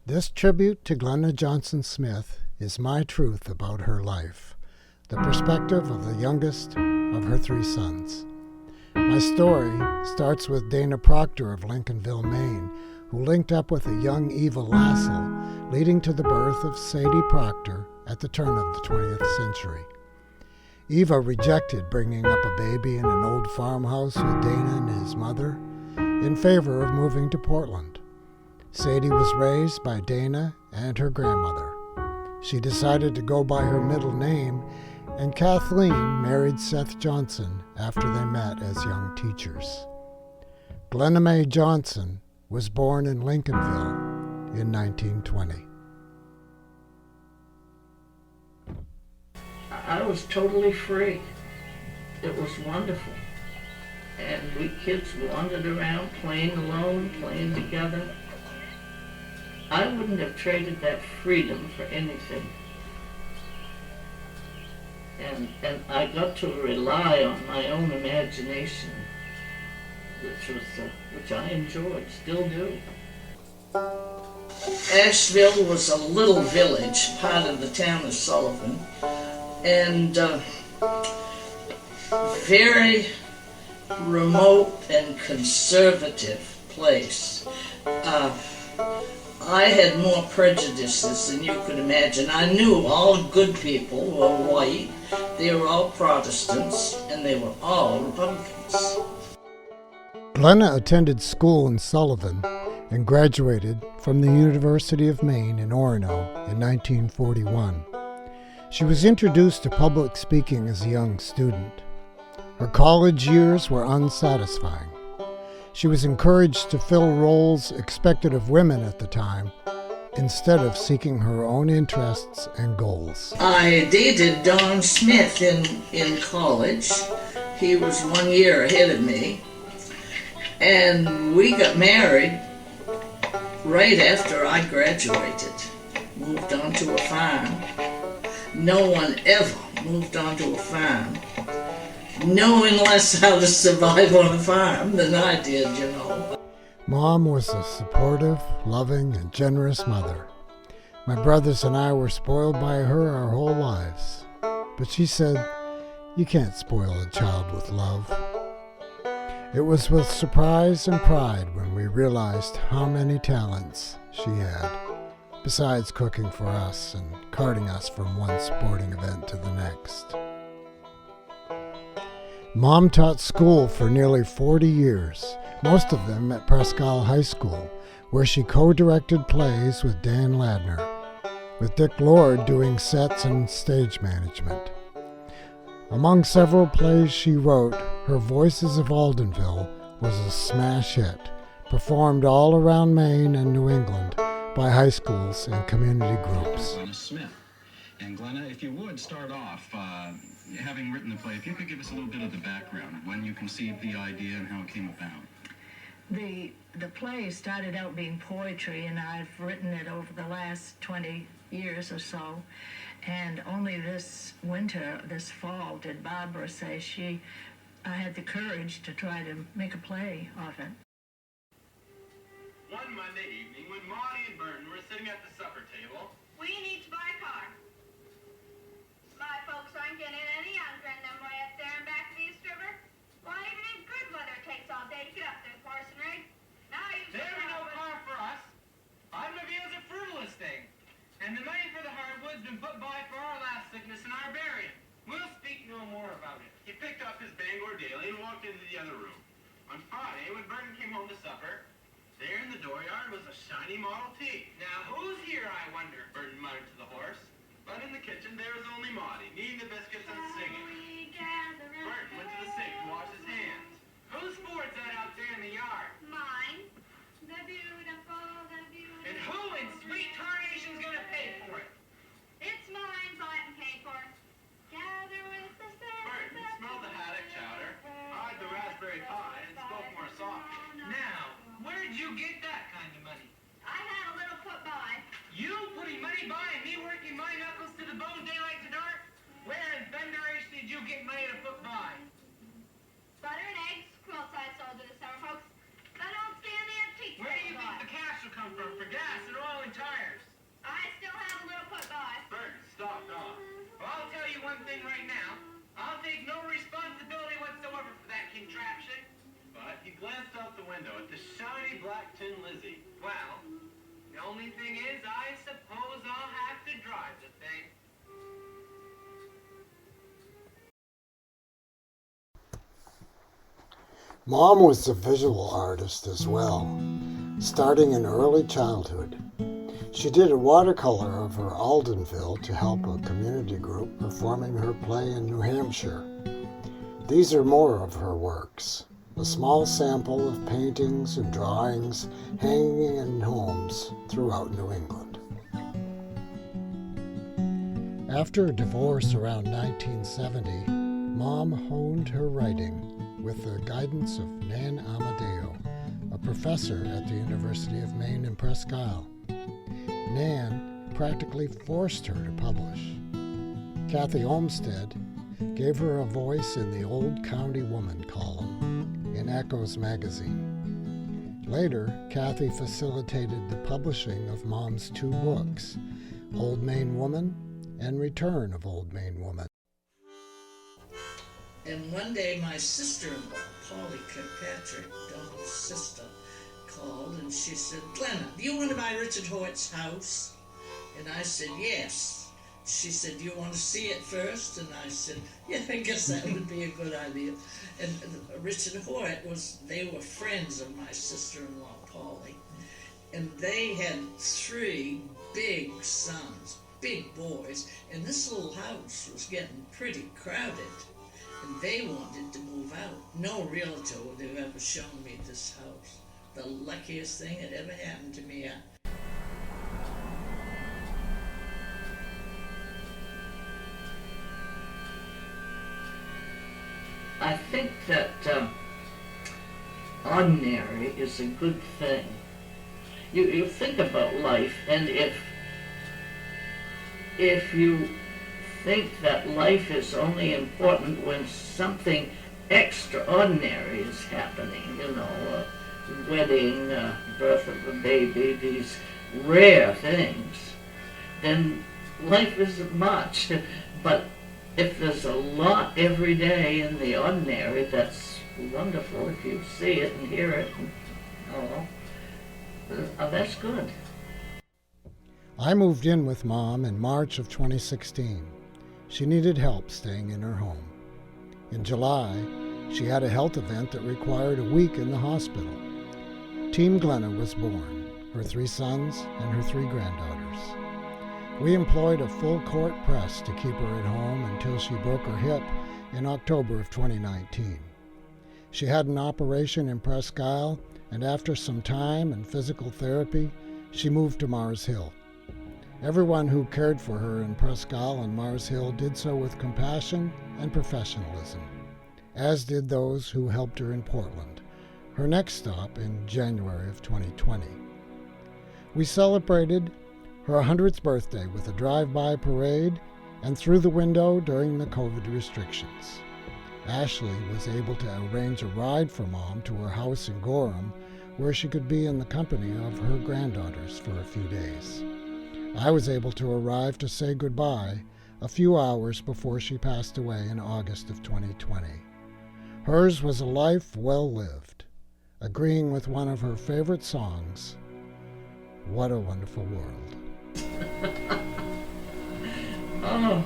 This tribute to Glenna Johnson Smith is my truth about her life, the perspective of the youngest of her three sons. My story starts with Dana Proctor of Lincolnville, Maine, who linked up with a young Eva Lassell, leading to the birth of Sadie Proctor at the turn of the 20th century. Eva rejected bringing up a baby in an old farmhouse with Dana and his mother in favor of moving to Portland. Sadie was raised by Dana and her grandmother. She decided to go by her middle name, and Kathleen married Seth Johnson after they met as young teachers. Glenna Mae Johnson was born in Lincolnville in 1920. I was totally free. It was wonderful. And we kids wandered around playing alone, playing together. I wouldn't have traded that freedom for anything. And I got to rely on my own imagination, which I enjoyed, still do. Asheville was a little village, part of the town of Sullivan, and very remote and conservative place. I had more prejudices than you could imagine. I knew all good people were white, they were all Protestants, and they were all Republicans. Glenna attended school in Sullivan and graduated from the University of Maine in Orono in 1941. She was introduced to public speaking as a young student. Her college years were unsatisfying. She was encouraged to fill roles expected of women at the time, instead of seeking her own interests and goals. I dated Don Smith in college. He was 1 year ahead of me. And we got married right after I graduated. Moved on to a farm. No one ever moved on to a farm knowing less how to survive on a farm than I did, you know. Mom was a supportive, loving, and generous mother. My brothers and I were spoiled by her our whole lives. But she said, "You can't spoil a child with love." It was with surprise and pride when we realized how many talents she had, besides cooking for us and carting us from one sporting event to the next. Mom taught school for nearly 40 years, most of them at Prescott High School, where she co-directed plays with Dan Ladner, with Dick Lord doing sets and stage management. Among several plays she wrote, her Voices of Aldenville was a smash hit, performed all around Maine and New England by high schools and community groups. Glenna Smith. And Glenna, if you would start off, having written the play, if you could give us a little bit of the background, when you conceived the idea and how it came about. The play started out being poetry, and I've written it over the last 20 years or so. And only this winter, this fall, did Barbara say I had the courage to try to make a play of it. One Monday evening, when Maudie and Burton were sitting at the supper table, we need to buy a car. My folks aren't getting any younger than them way up there and back to the East River. Why, even in good weather, it takes all day to get up there, horse and rig. Now you there be no car for us. Automobile's a frivolous thing, and the money for the hardwood's been put by for our last sickness and our burying. We'll speak no more about it. He picked up his Bangor Daily and walked into the other room. On Friday, when Burton came home to supper, there in the dooryard was a shiny Model T. Now, who's here, I wonder? Burton muttered to the horse. But in the kitchen, there was only Maudie, kneading the biscuits and singing. Burton went to the sink to wash his hands. Whose board's that out there in the yard? Mine. The beautiful. And who in sweet tarnation's gonna pay for it? It's mine, bought and paid for. Gather with the sun. Burton smelled the haddock chowder, eyed the raspberry pie, and spoke more softly. Now, where'd you get that kind of money? I had a little put by. You putting money by and me working my knuckles to the bone daylight to dark? Where in thunderation did you get money to put by? Butter and eggs, quilts I sold to the summer folks. thing right now. I'll take no responsibility whatsoever for that contraption. But he glanced out the window at the shiny black Tin Lizzie. Well, the only thing is, I suppose I'll have to drive the thing. Mom was a visual artist as well, starting in early childhood. She did a watercolor of her Aldenville to help a community group performing her play in New Hampshire. These are more of her works, a small sample of paintings and drawings hanging in homes throughout New England. After a divorce around 1970, Mom honed her writing with the guidance of Nan Amadeo, a professor at the University of Maine in Presque Isle. Nan practically forced her to publish. Kathy Olmsted gave her a voice in the Old County Woman column in Echoes magazine. Later, Kathy facilitated the publishing of Mom's 2 books, Old Maine Woman and Return of Old Maine Woman. And one day my sister-in-law, Polly Kirkpatrick, Donald's sister, called and she said, "Glenna, do you want to buy Richard Hort's house?" And I said, "Yes." She said, "Do you want to see it first?" And I said, "Yeah, I guess that would be a good idea." And Richard Hort they were friends of my sister-in-law, Polly. And they had 3 big sons, big boys, and this little house was getting pretty crowded. And they wanted to move out. No realtor would have ever shown me this house. The luckiest thing that ever happened to me. I think that ordinary is a good thing. You think about life, and if you think that life is only important when something extraordinary is happening, a wedding, birth of a baby, these rare things, then life isn't much. But if there's a lot every day in the ordinary, that's wonderful if you see it and hear it. That's good. I moved in with Mom in March of 2016. She needed help staying in her home. In July, she had a health event that required a week in the hospital. Team Glenna was born, her 3 sons and her 3 granddaughters. We employed a full court press to keep her at home until she broke her hip in October of 2019. She had an operation in Presque Isle, and after some time and physical therapy, she moved to Mars Hill. Everyone who cared for her in Presque Isle and Mars Hill did so with compassion and professionalism, as did those who helped her in Portland, her next stop in January of 2020. We celebrated her 100th birthday with a drive-by parade and through the window during the COVID restrictions. Ashley was able to arrange a ride for Mom to her house in Gorham, where she could be in the company of her granddaughters for a few days. I was able to arrive to say goodbye a few hours before she passed away in August of 2020. Hers was a life well lived, agreeing with one of her favorite songs, "What a Wonderful World." Oh,